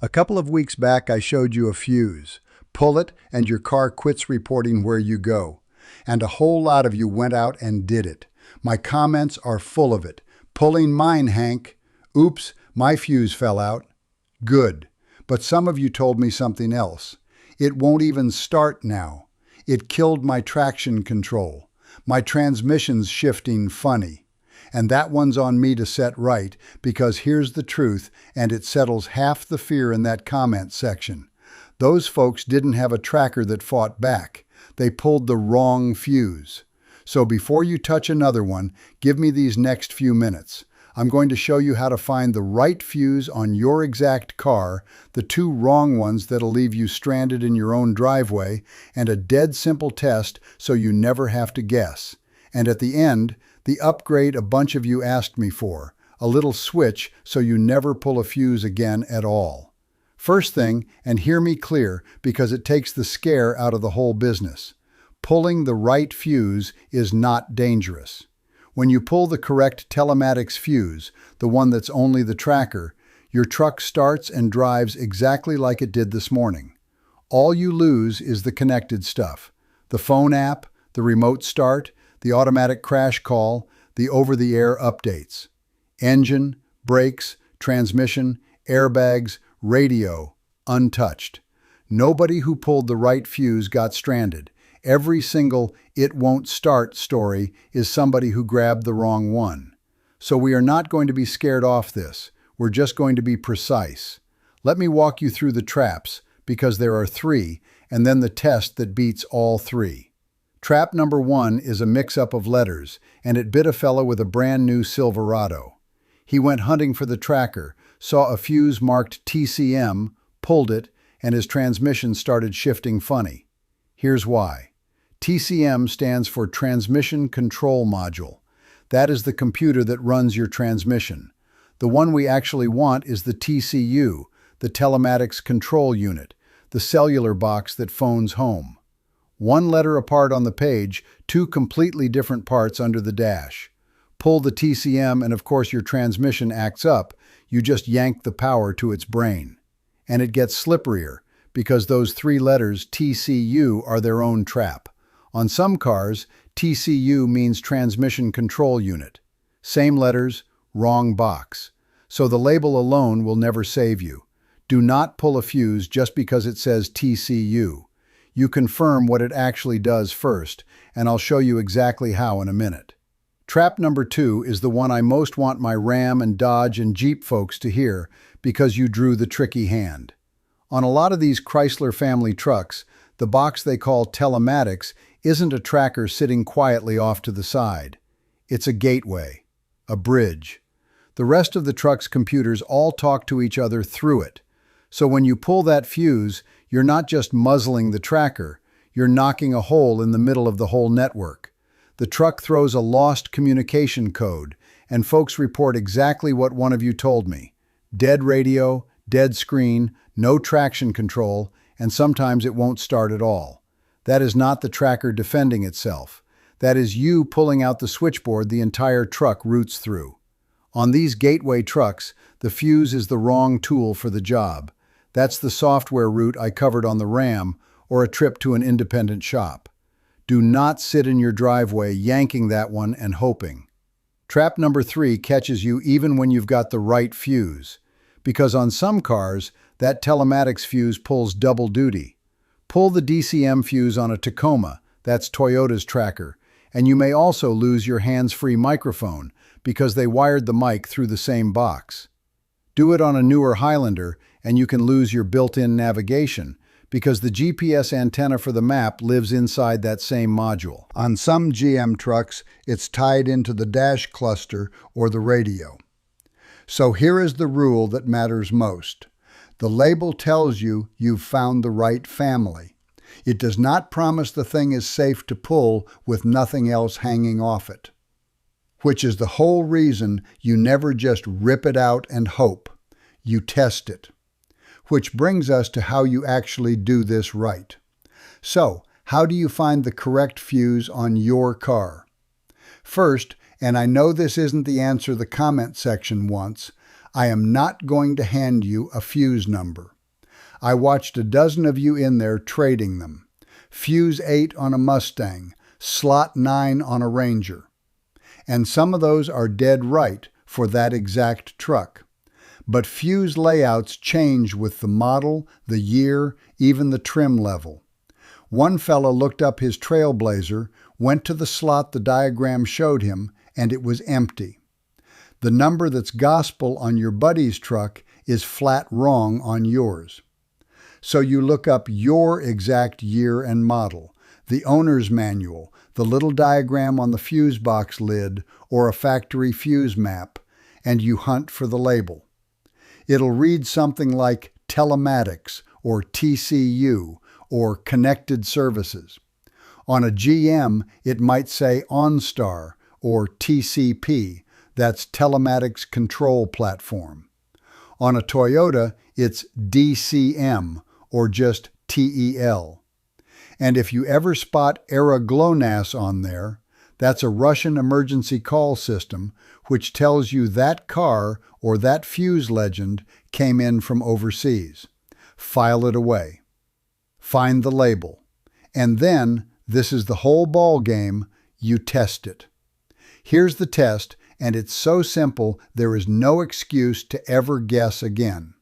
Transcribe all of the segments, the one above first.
A couple of weeks back, I showed you a fuse. Pull it, and your car quits reporting where you go. And a whole lot of you went out and did it. My comments are full of it. Pulling mine, Hank. Oops, my fuse fell out. Good. But some of you told me something else. It won't even start now. It killed my traction control. My transmission's shifting funny. And that one's on me to set right, because here's the truth, and it settles half the fear in that comment section. Those folks didn't have a tracker that fought back. They pulled the wrong fuse. So before you touch another one, give me these next few minutes. I'm going to show you how to find the right fuse on your exact car, the two wrong ones that'll leave you stranded in your own driveway, and a dead simple test so you never have to guess. And at the end, the upgrade a bunch of you asked me for, a little switch so you never pull a fuse again at all. First thing, and hear me clear because it takes the scare out of the whole business. Pulling the right fuse is not dangerous. When you pull the correct telematics fuse, the one that's only the tracker, your truck starts and drives exactly like it did this morning. All you lose is the connected stuff. The phone app, the remote start, the automatic crash call, the over-the-air updates. Engine, brakes, transmission, airbags, radio, untouched. Nobody who pulled the right fuse got stranded. Every single "it won't start" story is somebody who grabbed the wrong one. So we are not going to be scared off this. We're just going to be precise. Let me walk you through the traps, because there are three, and then the test that beats all three. Trap number one is a mix-up of letters, and it bit a fella with a brand new Silverado. He went hunting for the tracker, saw a fuse marked TCM, pulled it, and his transmission started shifting funny. Here's why. TCM stands for Transmission Control Module. That is the computer that runs your transmission. The one we actually want is the TCU, the Telematics Control Unit, the cellular box that phones home. One letter apart on the page, two completely different parts under the dash. Pull the TCM and of course your transmission acts up. You just yank the power to its brain. And it gets slipperier, because those three letters TCU are their own trap. On some cars, TCU means Transmission Control Unit. Same letters, wrong box. So the label alone will never save you. Do not pull a fuse just because it says TCU. You confirm what it actually does first, and I'll show you exactly how in a minute. Trap number two is the one I most want my Ram and Dodge and Jeep folks to hear, because you drew the tricky hand. On a lot of these Chrysler family trucks, the box they call telematics isn't a tracker sitting quietly off to the side. It's a gateway, a bridge. The rest of the truck's computers all talk to each other through it. So when you pull that fuse, you're not just muzzling the tracker, you're knocking a hole in the middle of the whole network. The truck throws a lost communication code, and folks report exactly what one of you told me. Dead radio, dead screen, no traction control, and sometimes it won't start at all. That is not the tracker defending itself. That is you pulling out the switchboard the entire truck routes through. On these gateway trucks, the fuse is the wrong tool for the job. That's the software route I covered on the Ram, or a trip to an independent shop. Do not sit in your driveway yanking that one and hoping. Trap number three catches you even when you've got the right fuse, because on some cars, that telematics fuse pulls double duty. Pull the DCM fuse on a Tacoma, that's Toyota's tracker, and you may also lose your hands-free microphone because they wired the mic through the same box. Do it on a newer Highlander, and you can lose your built-in navigation, because the GPS antenna for the map lives inside that same module. On some GM trucks, it's tied into the dash cluster or the radio. So here is the rule that matters most. The label tells you you've found the right family. It does not promise the thing is safe to pull with nothing else hanging off it. Which is the whole reason you never just rip it out and hope. You test it. Which brings us to how you actually do this right. So, how do you find the correct fuse on your car? First, and I know this isn't the answer the comment section wants, I am not going to hand you a fuse number. I watched a dozen of you in there trading them. Fuse 8 on a Mustang, slot 9 on a Ranger. And some of those are dead right for that exact truck. But fuse layouts change with the model, the year, even the trim level. One fella looked up his Trailblazer, went to the slot the diagram showed him, and it was empty. The number that's gospel on your buddy's truck is flat wrong on yours. So you look up your exact year and model, the owner's manual, the little diagram on the fuse box lid, or a factory fuse map, and you hunt for the label. It'll read something like telematics or TCU or connected services. On a GM, it might say OnStar or TCP, that's telematics control platform. On a Toyota, it's DCM or just TEL. And if you ever spot Era GLONASS on there, that's a Russian emergency call system which tells you that car or that fuse legend came in from overseas. File it away. Find the label. And then, this is the whole ball game, you test it. Here's the test, and it's so simple there is no excuse to ever guess again.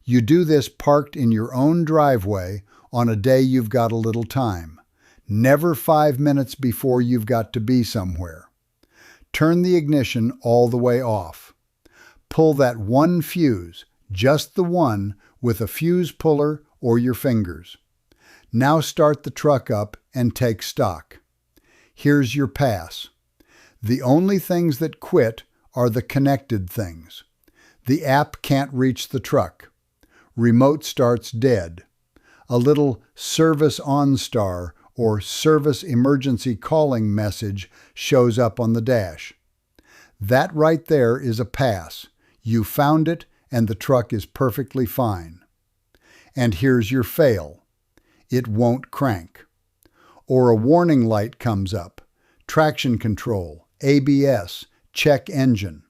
You do this parked in your own driveway on a day you've got a little time. Never 5 minutes before you've got to be somewhere. Turn the ignition all the way off. Pull that one fuse, just the one, with a fuse puller or your fingers. Now start the truck up and take stock. Here's your pass. The only things that quit are the connected things. The app can't reach the truck. Remote starts dead. A little Service OnStar or Service Emergency Calling message shows up on the dash. That right there is a pass. You found it and the truck is perfectly fine. And here's your fail. It won't crank. Or a warning light comes up. Traction control, ABS, check engine.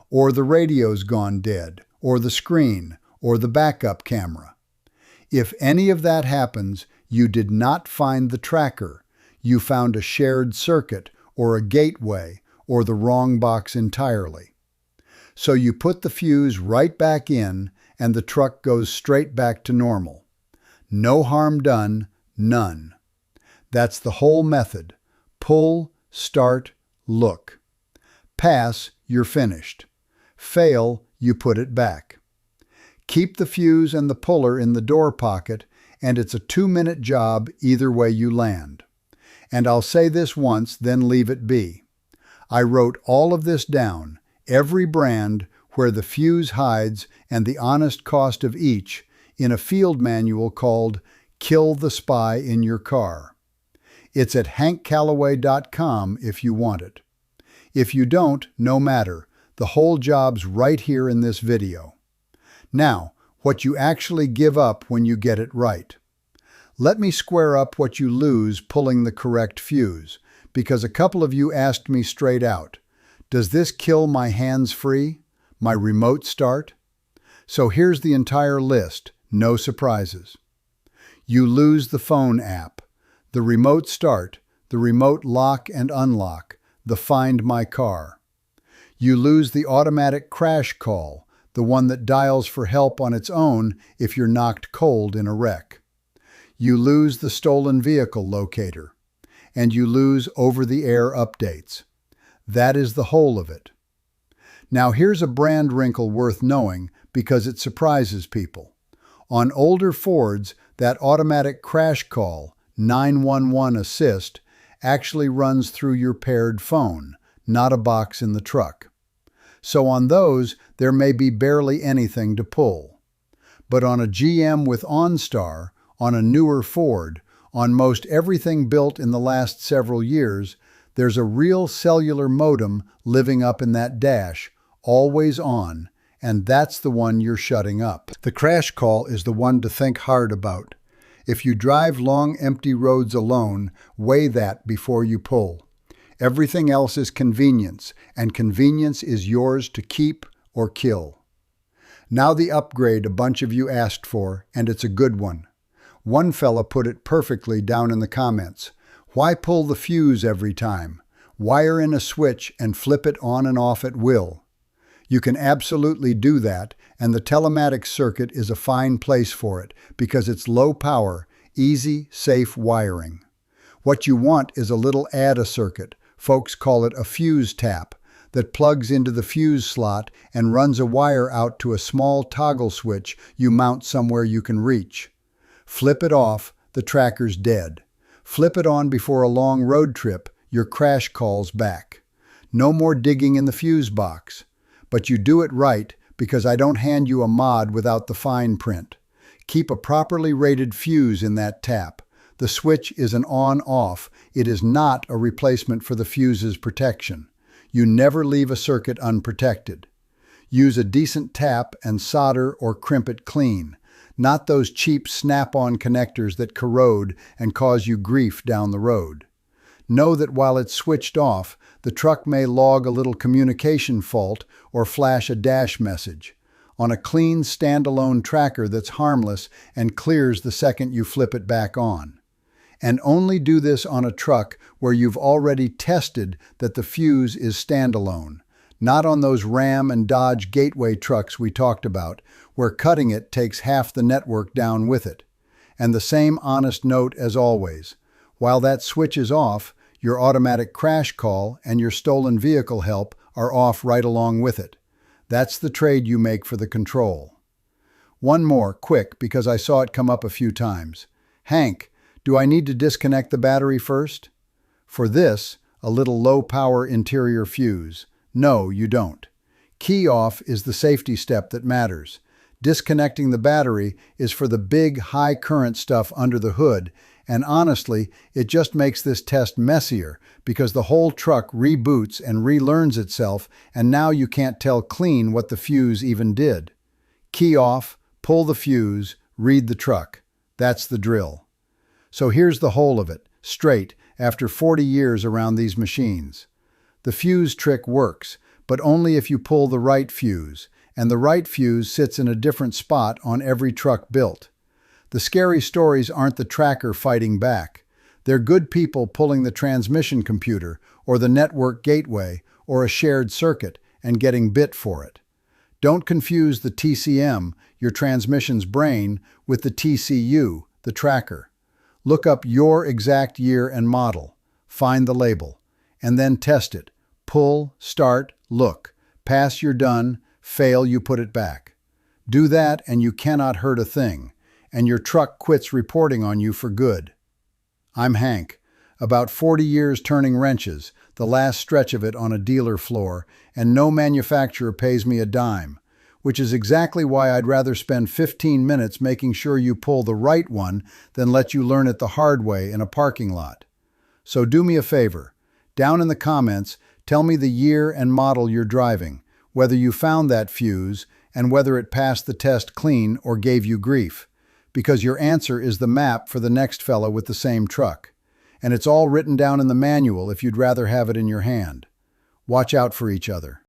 Or the radio's gone dead, or the screen, or the backup camera. If any of that happens, you did not find the tracker. You found a shared circuit, or a gateway, or the wrong box entirely. So you put the fuse right back in, and the truck goes straight back to normal. No harm done, none. That's the whole method. Pull, start, look. Pass, you're finished. Fail, you put it back. Keep the fuse and the puller in the door pocket, and it's a 2-minute job either way you land. And I'll say this once, then leave it be. I wrote all of this down, every brand, where the fuse hides, and the honest cost of each, in a field manual called Kill the Spy in Your Car. It's at hankcalloway.com if you want it. If you don't, no matter. The whole job's right here in this video. Now, what you actually give up when you get it right. Let me square up what you lose pulling the correct fuse, because a couple of you asked me straight out, does this kill my hands-free, my remote start? So here's the entire list, no surprises. You lose the phone app, the remote start, the remote lock and unlock, the Find My Car. You lose the automatic crash call, the one that dials for help on its own if you're knocked cold in a wreck. You lose the stolen vehicle locator. And you lose over-the-air updates. That is the whole of it. Now here's a brand wrinkle worth knowing because it surprises people. On older Fords, that automatic crash call, 911 assist, actually runs through your paired phone, not a box in the truck. So on those, there may be barely anything to pull. But on a GM with OnStar, on a newer Ford, on most everything built in the last several years, there's a real cellular modem living up in that dash, always on, and that's the one you're shutting up. The crash call is the one to think hard about. If you drive long, empty roads alone, weigh that before you pull. Everything else is convenience, and convenience is yours to keep or kill. Now the upgrade a bunch of you asked for, and it's a good one. One fella put it perfectly down in the comments. Why pull the fuse every time? Wire in a switch and flip it on and off at will. You can absolutely do that, and the telematics circuit is a fine place for it because it's low power, easy, safe wiring. What you want is a little ADA circuit, folks call it a fuse tap, that plugs into the fuse slot and runs a wire out to a small toggle switch you mount somewhere you can reach. Flip it off, the tracker's dead. Flip it on before a long road trip, your crash calls back. No more digging in the fuse box. But you do it right because I don't hand you a mod without the fine print. Keep a properly rated fuse in that tap. The switch is an on-off. It is not a replacement for the fuse's protection. You never leave a circuit unprotected. Use a decent tap and solder or crimp it clean, not those cheap snap-on connectors that corrode and cause you grief down the road. Know that while it's switched off, the truck may log a little communication fault or flash a dash message on a clean standalone tracker that's harmless and clears the second you flip it back on. And only do this on a truck where you've already tested that the fuse is standalone, not on those Ram and Dodge Gateway trucks we talked about, where cutting it takes half the network down with it. And the same honest note as always. While that switch is off, your automatic crash call and your stolen vehicle help are off right along with it. That's the trade you make for the control. One more, quick, because I saw it come up a few times. Hank, do I need to disconnect the battery first? For this, a little low-power interior fuse. No, you don't. Key off is the safety step that matters. Disconnecting the battery is for the big, high-current stuff under the hood, and honestly, it just makes this test messier because the whole truck reboots and relearns itself, and now you can't tell clean what the fuse even did. Key off, pull the fuse, read the truck. That's the drill. So here's the whole of it, straight, after 40 years around these machines. The fuse trick works, but only if you pull the right fuse, and the right fuse sits in a different spot on every truck built. The scary stories aren't the tracker fighting back. They're good people pulling the transmission computer or the network gateway or a shared circuit and getting bit for it. Don't confuse the TCM, your transmission's brain, with the TCU, the tracker. Look up your exact year and model, find the label, and then test it. Pull, start, look. Pass, you're done. Fail, you put it back. Do that and you cannot hurt a thing, and your truck quits reporting on you for good. I'm Hank, about 40 years turning wrenches, the last stretch of it on a dealer floor, and no manufacturer pays me a dime, which is exactly why I'd rather spend 15 minutes making sure you pull the right one than let you learn it the hard way in a parking lot. So do me a favor. Down in the comments, tell me the year and model you're driving, whether you found that fuse, and whether it passed the test clean or gave you grief, because your answer is the map for the next fella with the same truck. And it's all written down in the manual if you'd rather have it in your hand. Watch out for each other.